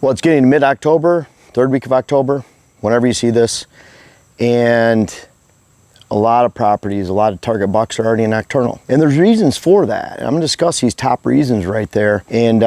Well, it's getting mid-October, third week of October, whenever you see this, and a lot of properties, a lot of target bucks are already in nocturnal. And there's reasons for that. And I'm gonna discuss these top reasons right there and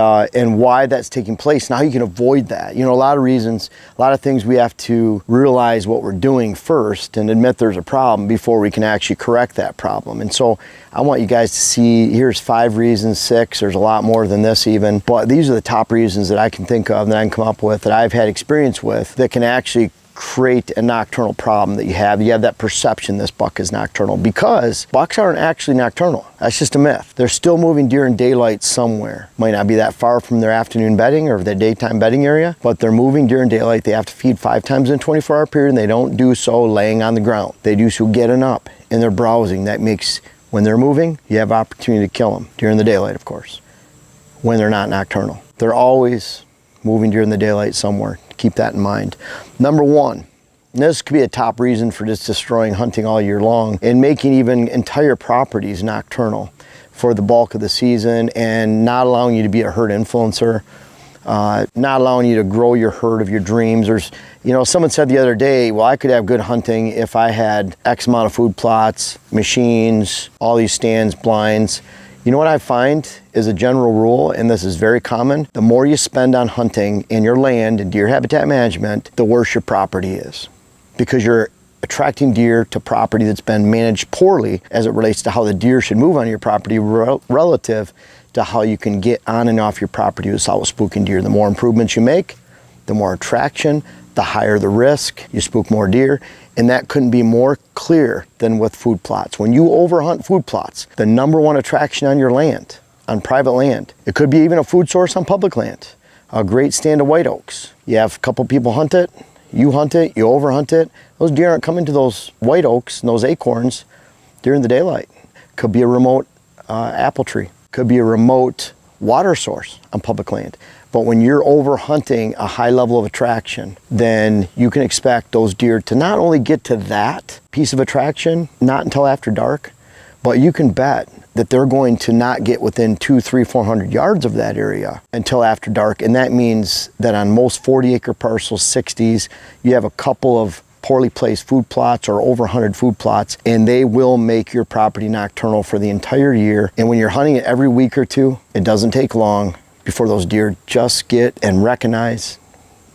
why that's taking place and how you can avoid that. You know, a lot of reasons, a lot of things we have to realize what we're doing first and admit there's a problem before we can actually correct that problem. And so I want you guys to see, here's 5 reasons, 6, there's a lot more than this even, but these are the top reasons that I can think of, that I can come up with, that I've had experience with, that can actually create a nocturnal problem that you have. You have that perception this buck is nocturnal, because bucks aren't actually nocturnal. That's just a myth. They're still moving deer in daylight somewhere. Might not be that far from their afternoon bedding or their daytime bedding area, but they're moving deer in daylight. They have to feed 5 times in a 24-hour period, and they don't do so laying on the ground. They do so getting up and they're browsing. That makes, when they're moving, you have opportunity to kill them during the daylight, of course, when they're not nocturnal. They're always moving during the daylight somewhere. Keep that in mind. Number 1, and this could be a top reason for just destroying hunting all year long and making even entire properties nocturnal for the bulk of the season, and not allowing you to be a herd influencer, not allowing you to grow your herd of your dreams. There's, you know, someone said the other day, well, I could have good hunting if I had X amount of food plots, machines, all these stands, blinds. You know what I find is a general rule, and this is very common: the more you spend on hunting and your land and deer habitat management, the worse your property is, because you're attracting deer to property that's been managed poorly as it relates to how the deer should move on your property relative to how you can get on and off your property without spooking deer. The more improvements you make, the more attraction, the higher the risk. You spook more deer, and that couldn't be more clear than with food plots. When you overhunt food plots, the number 1 attraction on your land, on private land, it could be even a food source on public land, a great stand of white oaks. You have a couple people hunt it, you overhunt it, those deer aren't coming to those white oaks and those acorns during the daylight. Could be a remote apple tree, could be a remote water source on public land. But when you're overhunting a high level of attraction, then you can expect those deer to not only get to that piece of attraction, not until after dark, but you can bet that they're going to not get within 200, 300, 400 yards of that area until after dark. And that means that on most 40-acre parcels, 60s, you have a couple of poorly placed food plots or overhunted food plots, and they will make your property nocturnal for the entire year. And when you're hunting it every week or two, it doesn't take long before those deer just get and recognize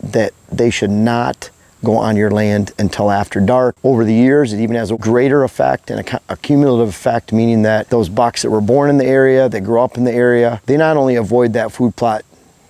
that they should not go on your land until after dark. Over the years, it even has a greater effect and a cumulative effect, meaning that those bucks that were born in the area, that grew up in the area, they not only avoid that food plot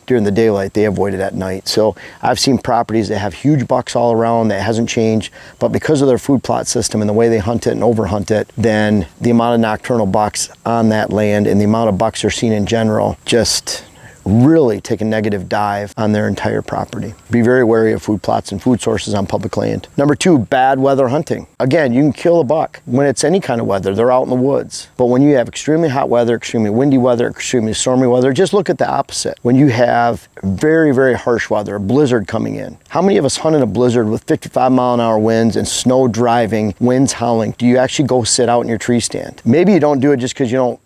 during the daylight, they avoid it at night. So I've seen properties that have huge bucks all around that hasn't changed, but because of their food plot system and the way they hunt it and overhunt it, then the amount of nocturnal bucks on that land and the amount of bucks they're seen in general just really take a negative dive on their entire property. Be very wary of food plots and food sources on public land. Number 2, bad weather hunting. Again, you can kill a buck when it's any kind of weather. They're out in the woods. But when you have extremely hot weather, extremely windy weather, extremely stormy weather, just look at the opposite. When you have very, very harsh weather, a blizzard coming in. How many of us hunt in a blizzard with 55-mile-an-hour winds and snow driving, winds howling? Do you actually go sit out in your tree stand? Maybe you don't do it just because you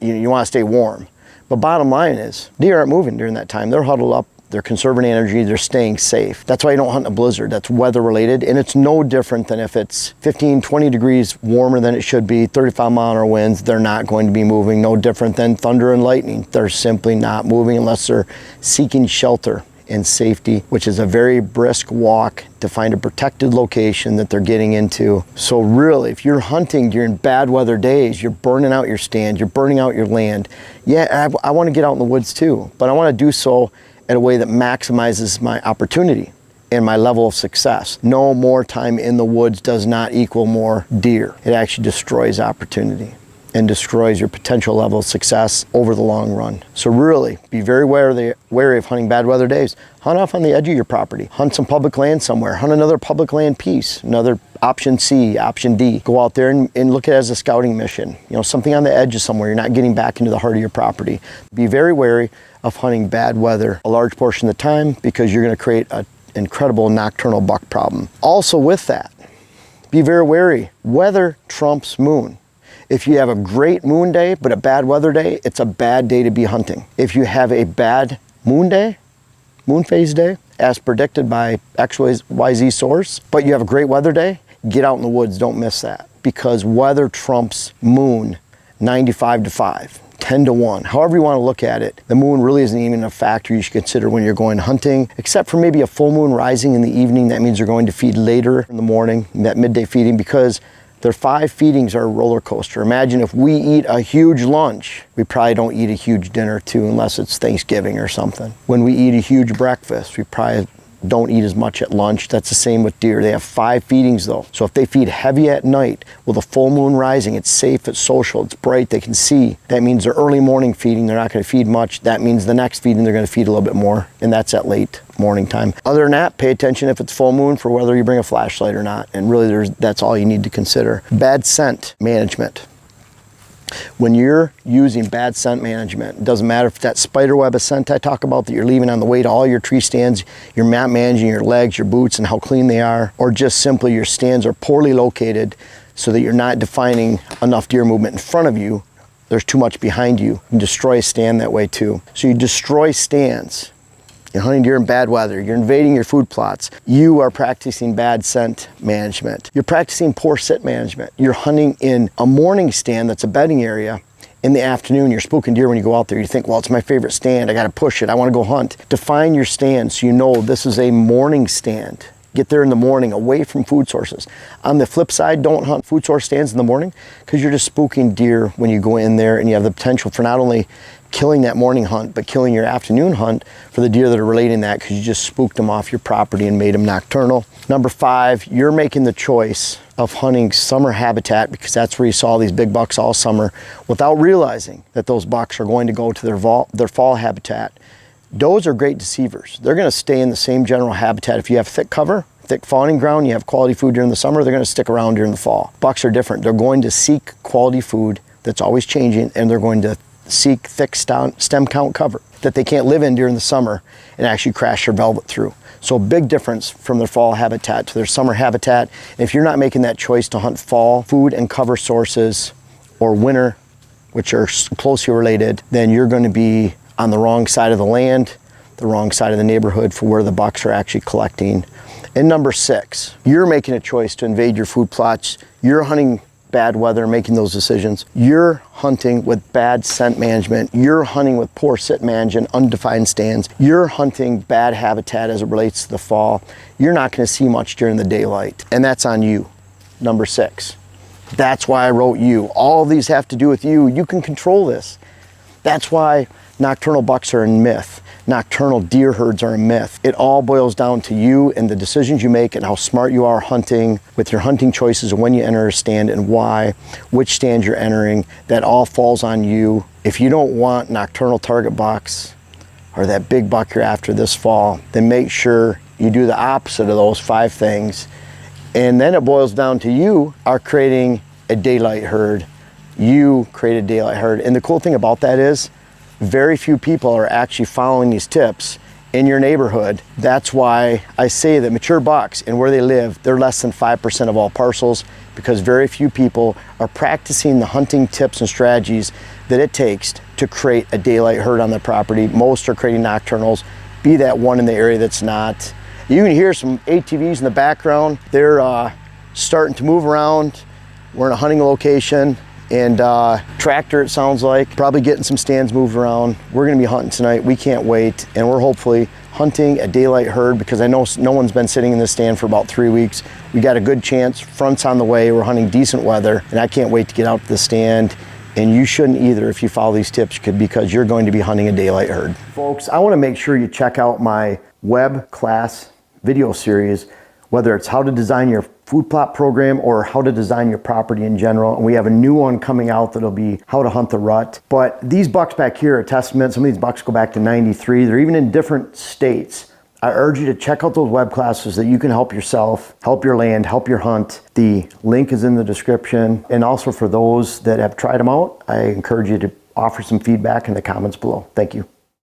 want to stay warm. But bottom line is, deer aren't moving during that time. They're huddled up, they're conserving energy, they're staying safe. That's why you don't hunt in a blizzard. That's weather related, and it's no different than if it's 15, 20 degrees warmer than it should be, 35-mile-an-hour winds, they're not going to be moving. No different than thunder and lightning. They're simply not moving unless they're seeking shelter and safety, which is a very brisk walk to find a protected location that they're getting into. So really, if you're hunting during bad weather days, you're burning out your stand, you're burning out your land. Yeah, I want to get out in the woods too, but I want to do so in a way that maximizes my opportunity and my level of success. No more time in the woods does not equal more deer. It actually destroys opportunity and destroys your potential level of success over the long run. So really, be very wary of hunting bad weather days. Hunt off on the edge of your property. Hunt some public land somewhere. Hunt another public land piece, another option C, option D. Go out there and look at it as a scouting mission. You know, something on the edge of somewhere. You're not getting back into the heart of your property. Be very wary of hunting bad weather a large portion of the time, because you're going to create an incredible nocturnal buck problem. Also with that, be very wary. Weather trumps moon. If you have a great moon day but a bad weather day, it's a bad day to be hunting. If you have a bad moon day moon phase day as predicted by XYZ source, but you have a great weather day, get out in the woods, don't miss that, because weather trumps moon 95-5. 10-1, however you want to look at it. The moon really isn't even a factor you should consider when you're going hunting, except for maybe a full moon rising in the evening. That means you're going to feed later in the morning, that midday feeding, because their 5 feedings are a roller coaster. Imagine if we eat a huge lunch, we probably don't eat a huge dinner too, unless it's Thanksgiving or something. When we eat a huge breakfast, we probably don't eat as much at lunch. That's the same with deer. They have 5 feedings though. So if they feed heavy at night with a full moon rising, it's safe, it's social, it's bright, they can see. That means their early morning feeding, they're not going to feed much. That means the next feeding, they're going to feed a little bit more, and that's at late morning time. Other than that, pay attention if it's full moon for whether you bring a flashlight or not. And really that's all you need to consider. Bad scent management. When you're using bad scent management, it doesn't matter if that spider web of scent I talk about that you're leaving on the way to all your tree stands, you're not managing your legs, your boots, and how clean they are, or just simply your stands are poorly located so that you're not defining enough deer movement in front of you. There's too much behind you. You can destroy a stand that way too. So you destroy stands. You're hunting deer in bad weather, you're invading your food plots, you are practicing bad scent management. You're practicing poor sit management. You're hunting in a morning stand that's a bedding area. In the afternoon, you're spooking deer when you go out there. You think, well, it's my favorite stand, I gotta push it, I wanna go hunt. Define your stand so you know this is a morning stand. Get there in the morning, away from food sources. On the flip side, don't hunt food source stands in the morning, because you're just spooking deer when you go in there, and you have the potential for not only killing that morning hunt, but killing your afternoon hunt for the deer that are relating that, because you just spooked them off your property and made them nocturnal. Number 5, you're making the choice of hunting summer habitat, because that's where you saw these big bucks all summer, without realizing that those bucks are going to go to their fall habitat. Does are great deceivers. They're going to stay in the same general habitat. If you have thick cover, thick fawning ground, you have quality food during the summer, they're going to stick around during the fall. Bucks are different. They're going to seek quality food that's always changing, and they're going to seek thick stem count cover that they can't live in during the summer and actually crash their velvet through. So a big difference from their fall habitat to their summer habitat. And if you're not making that choice to hunt fall food and cover sources, or winter, which are closely related, then you're going to be on the wrong side of the land, the wrong side of the neighborhood for where the bucks are actually collecting. And number 6, you're making a choice to invade your food plots. You're hunting bad weather, making those decisions. You're hunting with bad scent management. You're hunting with poor sit management, undefined stands. You're hunting bad habitat as it relates to the fall. You're not going to see much during the daylight, and that's on you. Number 6. That's why I wrote you. All of these have to do with you. You can control this. That's why nocturnal bucks are a myth. Nocturnal deer herds are a myth. It all boils down to you and the decisions you make and how smart you are hunting with your hunting choices and when you enter a stand and why, which stand you're entering. That all falls on you. If you don't want nocturnal target bucks or that big buck you're after this fall, then make sure you do the opposite of those 5 things. And then it boils down to you are creating a daylight herd. You create a daylight herd. And the cool thing about that is very few people are actually following these tips in your neighborhood. That's why I say that mature bucks and where they live, they're less than 5% of all parcels, because very few people are practicing the hunting tips and strategies that it takes to create a daylight herd on their property. Most are creating nocturnals, be that one in the area that's not. You can hear some ATVs in the background. They're starting to move around. We're in a hunting location. And tractor, it sounds like, probably getting some stands moved around. We're gonna be hunting tonight. We can't wait. And we're hopefully hunting a daylight herd, because I know no one's been sitting in this stand for about 3 weeks. We got a good chance. Front's on the way. We're hunting decent weather, and I can't wait to get out to the stand. And you shouldn't either if you follow these tips, because you're going to be hunting a daylight herd. Folks, I wanna make sure you check out my web class video series, whether it's how to design your food plot program or how to design your property in general. And we have a new one coming out that'll be how to hunt the rut. But these bucks back here are a testament. Some of these bucks go back to 93. They're even in different states. I urge you to check out those web classes so that you can help yourself, help your land, help your hunt. The link is in the description. And also for those that have tried them out, I encourage you to offer some feedback in the comments below. Thank you.